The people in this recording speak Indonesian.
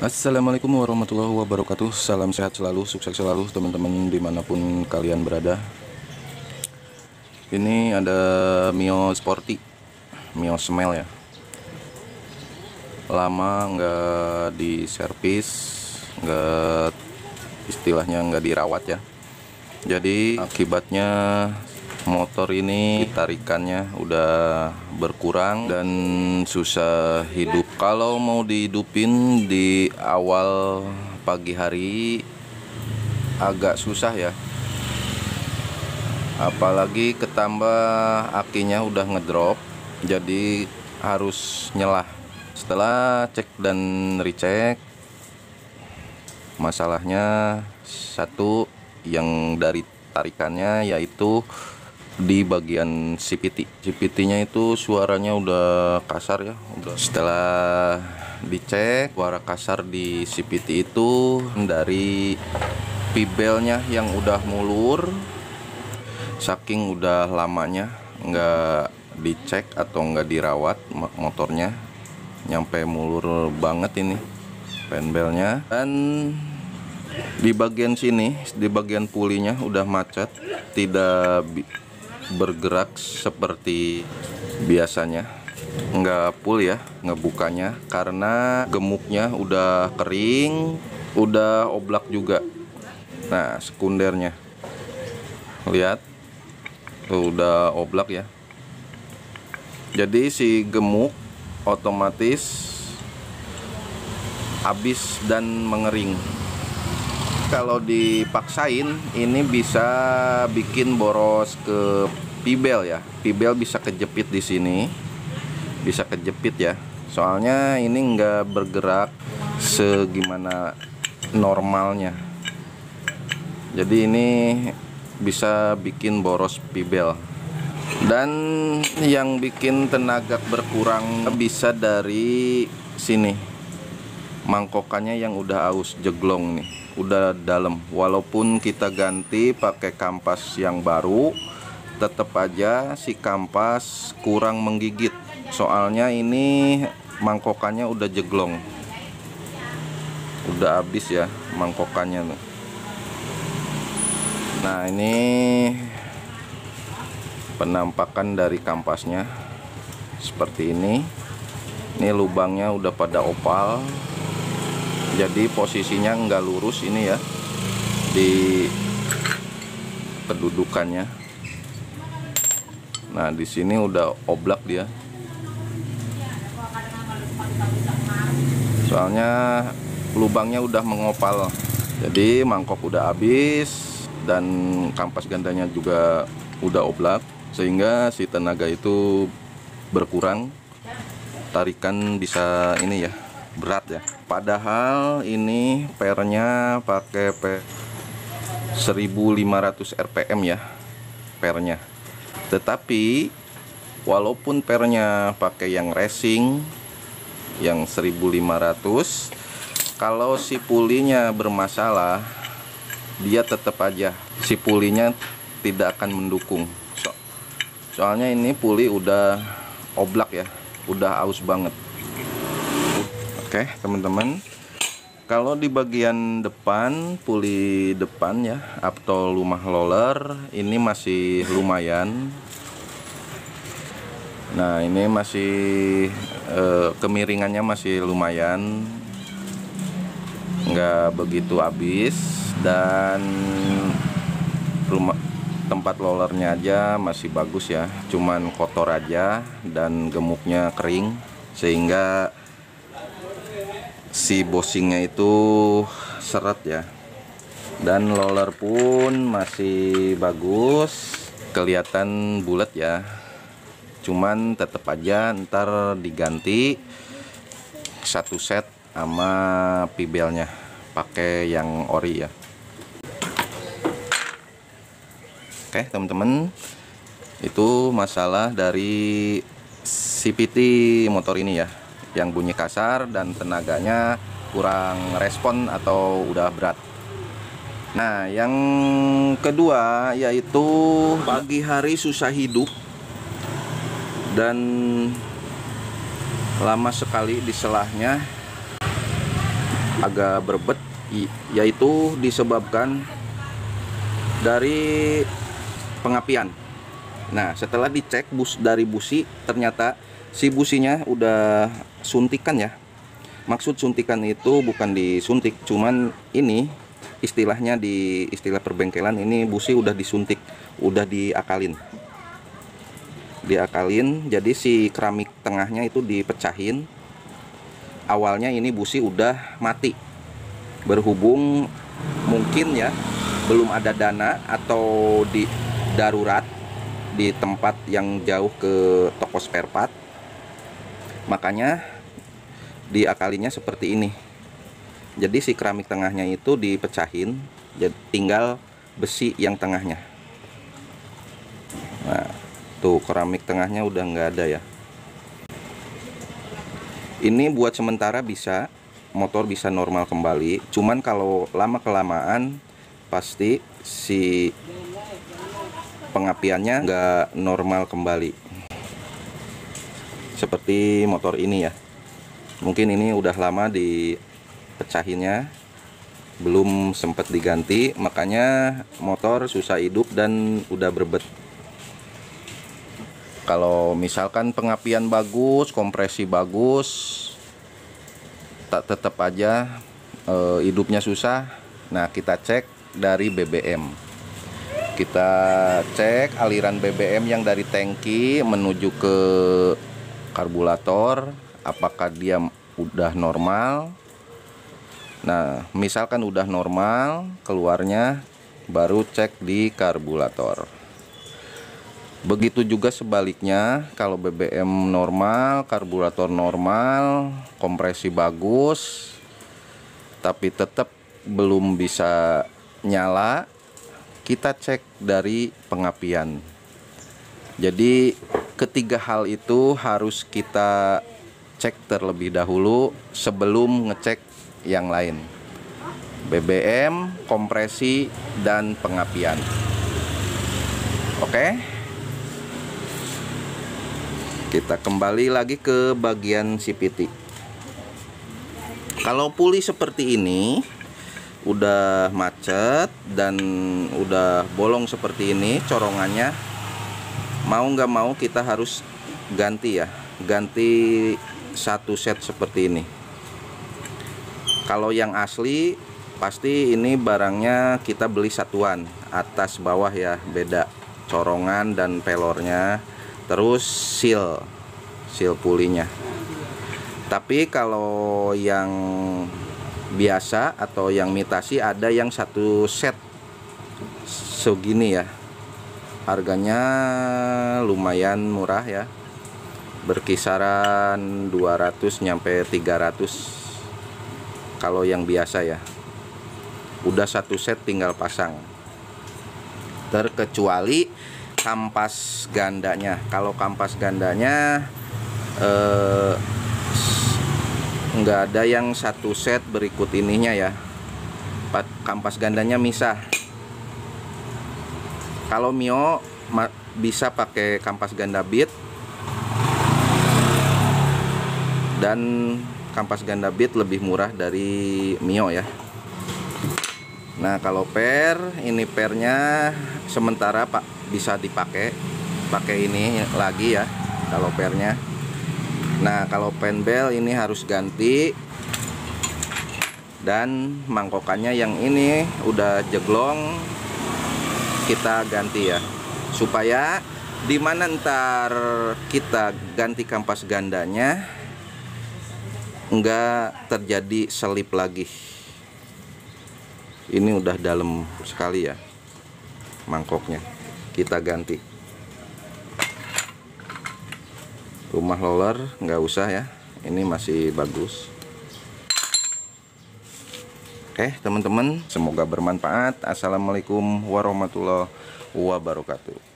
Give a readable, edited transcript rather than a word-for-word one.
Assalamualaikum warahmatullahi wabarakatuh. Salam sehat selalu, sukses selalu teman-teman dimanapun kalian berada. Ini ada Mio Sporty, Mio Smell ya. Lama nggak diservis, nggak, istilahnya nggak dirawat ya. Jadi akibatnya motor ini tarikannya udah berkurang dan susah hidup. Kalau mau dihidupin di awal pagi hari agak susah ya, apalagi ketambah akinya udah ngedrop, jadi harus nyelah. Setelah cek dan recheck, masalahnya satu yang dari tarikannya, yaitu di bagian CVT. CVT-nya itu suaranya udah kasar ya. Setelah dicek, suara kasar di CVT itu dari pibelnya yang udah mulur, saking udah lamanya nggak dicek atau nggak dirawat motornya, nyampe mulur banget ini penbelnya. Dan di bagian sini, di bagian pulinya udah macet, tidak bergerak seperti biasanya, nggak full ya ngebukanya, karena gemuknya udah kering, udah oblak juga. Nah, sekundernya lihat tuh udah oblak ya, jadi si gemuk otomatis habis dan mengering. Kalau dipaksain ini bisa bikin boros ke pibel ya. Pibel bisa kejepit di sini, bisa kejepit ya. Soalnya ini nggak bergerak segimana normalnya. Jadi ini bisa bikin boros pibel. Dan yang bikin tenaga berkurang bisa dari sini, mangkokannya yang udah aus jeglong nih, udah dalam. Walaupun kita ganti pakai kampas yang baru, tetap aja si kampas kurang menggigit. Soalnya ini mangkokannya udah jeglong, udah habis ya mangkokannya tuh. Nah, ini penampakan dari kampasnya seperti ini. Ini lubangnya udah pada opal, jadi posisinya nggak lurus ini ya di kedudukannya. Nah, di sini udah oblak dia, soalnya lubangnya udah mengopal. Jadi mangkok udah habis dan kampas gandanya juga udah oblak, sehingga si tenaga itu berkurang, tarikan bisa ini ya, berat ya. Padahal ini pernya pakai 1500 rpm ya pernya. Tetapi walaupun pernya pakai yang racing yang 1500, kalau si pulinya bermasalah, dia tetap aja si pulinya tidak akan mendukung. Soalnya ini puli udah oblak ya, udah aus banget. Oke teman-teman, kalau di bagian depan, puli depan ya atau lumah roller ini masih lumayan. Nah, ini masih kemiringannya masih lumayan, nggak begitu habis. Dan tempat rollernya aja masih bagus ya, cuman kotor aja dan gemuknya kering, sehingga si bosingnya itu seret ya. Dan roller pun masih bagus, kelihatan bulat ya, cuman tetap aja ntar diganti satu set sama pibelnya pakai yang ori ya. Oke teman-teman, itu masalah dari CVT motor ini ya, yang bunyi kasar dan tenaganya kurang respon atau udah berat. Nah, yang kedua yaitu pagi hari susah hidup dan lama sekali di selahnya. agak berbet, yaitu disebabkan dari pengapian. Nah, setelah dicek dari busi, ternyata si businya udah suntikan ya. Maksud suntikan itu bukan disuntik, cuman ini istilahnya di istilah perbengkelan ini busi udah disuntik, udah diakalin. Diakalin, jadi si keramik tengahnya itu dipecahin. Awalnya ini busi udah mati. Berhubung mungkin ya belum ada dana atau di darurat di tempat yang jauh ke toko spare part, makanya diakalinya seperti ini. Jadi si keramik tengahnya itu dipecahin, jadi tinggal besi yang tengahnya. Nah, tuh keramik tengahnya udah nggak ada ya. Ini buat sementara bisa, motor bisa normal kembali. Cuman kalau lama kelamaan pasti si pengapiannya nggak normal kembali. Seperti motor ini ya. Mungkin ini udah lama dipecahinnya, belum sempat diganti, makanya motor susah hidup dan udah berbet. Kalau misalkan pengapian bagus, kompresi bagus, tak tetap aja hidupnya susah. Nah, kita cek dari BBM. Kita cek aliran BBM yang dari tangki menuju ke karburator, apakah dia udah normal. Nah, misalkan udah normal, keluarnya baru cek di karburator. Begitu juga sebaliknya, kalau BBM normal, karburator normal, kompresi bagus, tapi tetap belum bisa nyala, kita cek dari pengapian. Jadi ketiga hal itu harus kita cek terlebih dahulu sebelum ngecek yang lain. BBM, kompresi, dan pengapian. Oke. Kita kembali lagi ke bagian CVT. Kalau puli seperti ini udah macet dan udah bolong seperti ini corongannya, mau nggak mau kita harus ganti ya, ganti satu set seperti ini. Kalau yang asli pasti ini barangnya kita beli satuan, atas bawah ya, beda corongan dan pelornya, terus seal pulinya. Tapi kalau yang biasa atau yang imitasi ada yang satu set segini ya, harganya lumayan murah ya, berkisaran 200 nyampe 300 kalau yang biasa ya. Udah satu set tinggal pasang, terkecuali kampas gandanya. Kalau kampas gandanya nggak ada yang satu set berikut ininya ya, kampas gandanya misah. Kalau Mio bisa pakai kampas ganda bit, dan kampas ganda bit lebih murah dari Mio ya. Nah, kalau per, ini pernya sementara Pak bisa dipakai, pakai ini lagi ya kalau pernya. Nah, kalau penbel ini harus ganti, dan mangkokannya yang ini udah jeglong kita ganti ya, supaya dimana ntar kita ganti kampas gandanya nggak terjadi selip lagi. Ini udah dalam sekali ya mangkoknya, kita ganti. Rumah roller nggak usah ya, ini masih bagus. Oke teman-teman, semoga bermanfaat. Assalamualaikum warahmatullahi wabarakatuh.